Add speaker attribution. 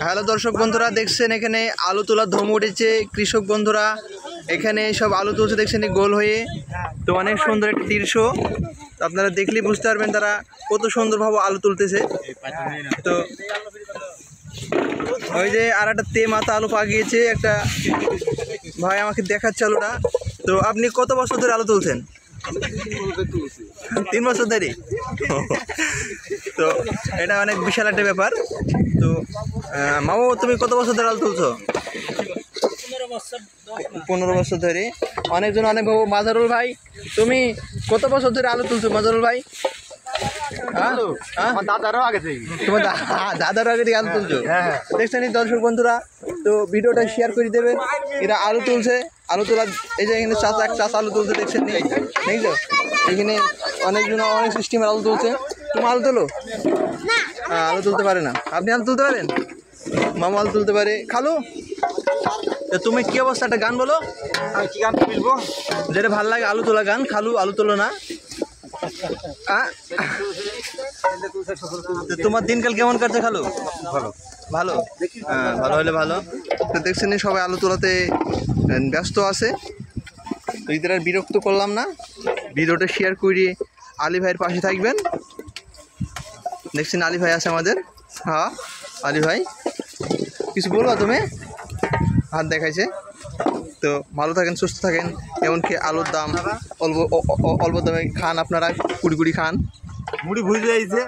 Speaker 1: Hello দর্শক বন্ধুরা, দেখছেন এখানে আলু তোলার ধুম উঠেছে। কৃষক বন্ধুরা এখানে সব আলু তুলছে, দেখছেন গোল হয়ে। তো অনেক সুন্দর একটা দৃশ্য, তো আপনারা দেখলেই বুঝতে পারবেন তারা কত সুন্দরভাবে আলু তুলতেছে। তো ওই যে আর একটা মাথা আলু পাকিয়েছে একটা ভাই আমাকে দেখাচ্ছে আলুটা। তো আপনি কত বছর ধরে আলু তুলছেন? 3 বছর ধরে। তো এটা অনেক বিশাল একটা ব্যাপার। তো মামু, তুমি কত বছর ধরে আলু তুলছো? 15 বছর ধরে। অনেকজন অনেক ভাবো। মাজারুল ভাই, তুমি কত বছর ধরে আলু তুলছো মাজারুল ভাই?
Speaker 2: দাদারও আগে থেকে,
Speaker 1: তোমার দাদারও আগে থেকে আলু তুলছো? দেখছেন দর্শক বন্ধুরা, তো ভিডিওটা শেয়ার করে দেবেন। এরা আলু তুলছে, আলু তোলা। এই যে এখানে এক চাষা আলু তুলতে, দেখছেন দেখছো? এখানে অনেকজন অনেক সিস্টেমের আলু তুলছে। তুমি আলু তোলো? আলু তুলতে পারে না। আপনি আলু তুলতে পারেন? মামা আলু তুলতে পারে। খালু, তুমি কি অবস্থা, একটা গান বলো।
Speaker 2: কি গান বুঝবো?
Speaker 1: যেটা ভালো লাগে আলু তোলা গান। খালু আলু তোলো না? তোমার দিনকাল কেমন কাটছে খালু?
Speaker 2: ভালো
Speaker 1: ভালো। ভালো হলে ভালো। তো দেখছেন সবাই আলু তোলাতে ব্যস্ত আছে। তো এদের আর বিরক্ত করলাম না, ভিডিওটা শেয়ার করে আলী ভাইয়ের পাশে থাকবেন। দেখছেন আলী ভাই আছে আমাদের। হ্যাঁ আলী ভাই, কিছু বলবো তুমি? হাত দেখাইছে। তো ভালো থাকেন, সুস্থ থাকেন। এমনকি আলুর দাম অল্প দামে খান আপনারা, কুড়ি খান।
Speaker 2: মুড়ি ভুলে যাইছে।